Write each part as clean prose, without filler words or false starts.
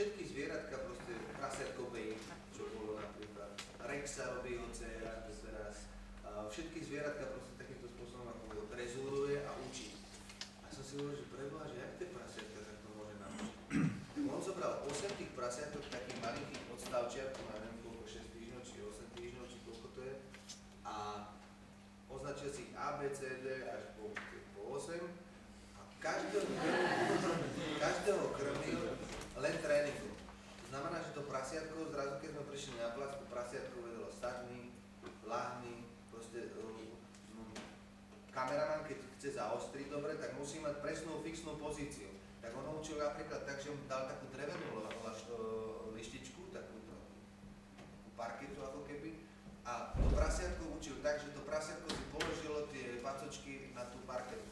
všetky zvieratka, proste prasiatko Bane, čo bolo napríklad, Rexa robí ho dcera teraz, všetky zvieratka proste takýmto spôsobom ako rezúruje a učí. A som si hovoril, že preboha, že jak tie prasiatka takto môže naučiť. On zobral 8 tých prasiatok, takých malinkých odstavčiarkov, neviem koľko, 6 týždňov, či 8 týždňov, či koľko to je, a označil si ich A, B, C, D až po 8 a každého krmil len tréningom. To znamená, že to prasiatko, zrazu keď sme prišli na plac, to prasiatko vedelo statný, lahný, proste kameraman, keď chce zaostriť dobre, tak musí mať presnú fixnú pozíciu. Tak on ho učil napríklad tak, že mu dal takú drevenú lištičku, takú parketu ako keby, a to prasiatko učil tak, že to prasiatko si položilo tie pacočky na tú parketu.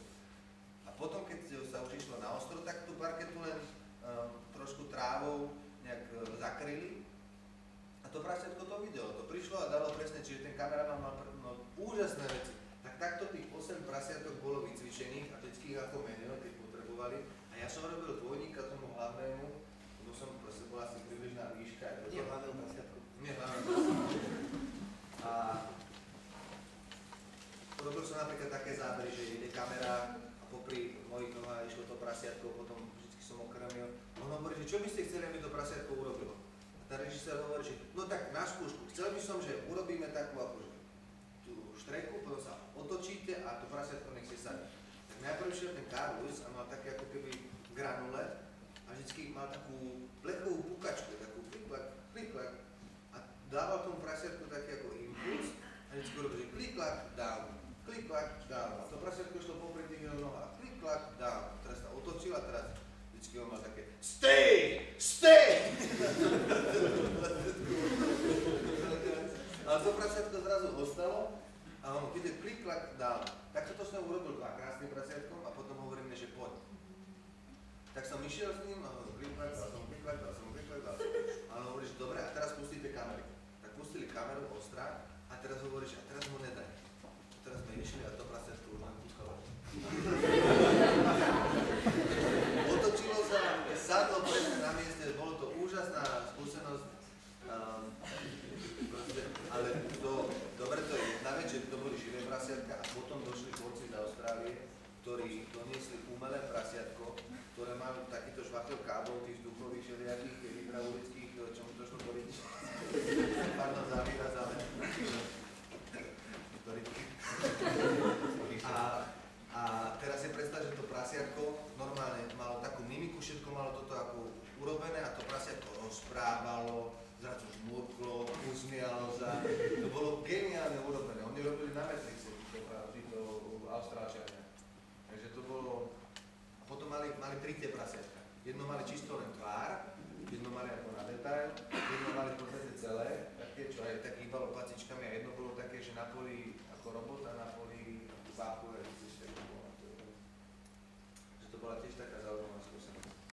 A potom, keď sa už išlo na ostro, tak tú parketu len trošku trávou nejak zakryli. A to prasiatko to videlo, to prišlo a dalo presne, čiže ten kameraman mal úžasné veci. Tak takto tých 8 prasiatok bolo vycvičených a vždycky ich ako menil, keď potrebovali. A ja som robil dvojníka tomu hlavnému, lebo som proste bola asi približná výška. Nie hlavnému prasiatku. Nie hlavnému prasiatku. A robil som napríklad také zábery, že ide kamera a popri mojich nohách išlo to prasiatko, potom vždycky som ho krmil. On hovorí, že čo by ste chceli, aby to prasiatko urobilo? A tá režisér hovorí, že no tak na skúšku, chcel by som, že urobíme takú akože tú štreku, potom sa otočíte a to prasiatko nech si sadne. Tak najprv šiel ten Carl Lewis a mal také ako keby granule a vždycky mal takú plechovú pukačku, takú klik-klak a dával tomu prasiatku taký ako impuls a vždycky robil, že klik-klak, down, klik-klak, down. A to prasiatko išlo popri tých jeho nohách, klik-klak, down. Teraz sa otočil a teraz vždycky on mal také stay, stay! Ale to prasiatko zrazu ostalo a on keď je klik-klak, down. Tak toto som urobil dvakrát s tým prasiatkom a potom hovorím, že poď. Tak som išiel s ním a hovorím, klik-klak, dal som klik-klak, dal som klik-klak, dal som. A on hovorí, že dobre, a teraz pustíte kamery. Tak pustili kameru ostrá a teraz hovorí, že a teraz mu nedaj. A teraz sme išli a to prasiatko už len kúkalo. Otočilo sa, sadlo presne na mieste, bolo to úžasná skúsenosť. Ale dobre to je jedna vec, že to boli živé prasiatka a potom došli tvorci z Austrálie, ktorí doniesli umelé prasiatko, ktoré majú takýto švapel kábel, tých vzduchových všelijakých, hydraulických, čo mu trošku boli. Pardon za výraz, ale... A teraz si predstav, že to prasiatko normálne malo takú mimiku, všetko malo toto ako urobené a to prasiatko rozprávalo, zrazu žmurklo, usmialo sa. To bolo geniálne urobené. Oni robili na Matrixe, títo Austrálčania. Takže to bolo... A potom mali 3 tie prasiatka. Jedno mali čisto len tvár, jedno mali ako na detail, jedno mali v podstate celé, také, čo aj tak hýbalo pacičkami a jedno bolo také, že na poli ako robota, na poli vápové, že to bola tiež taká zaujímavá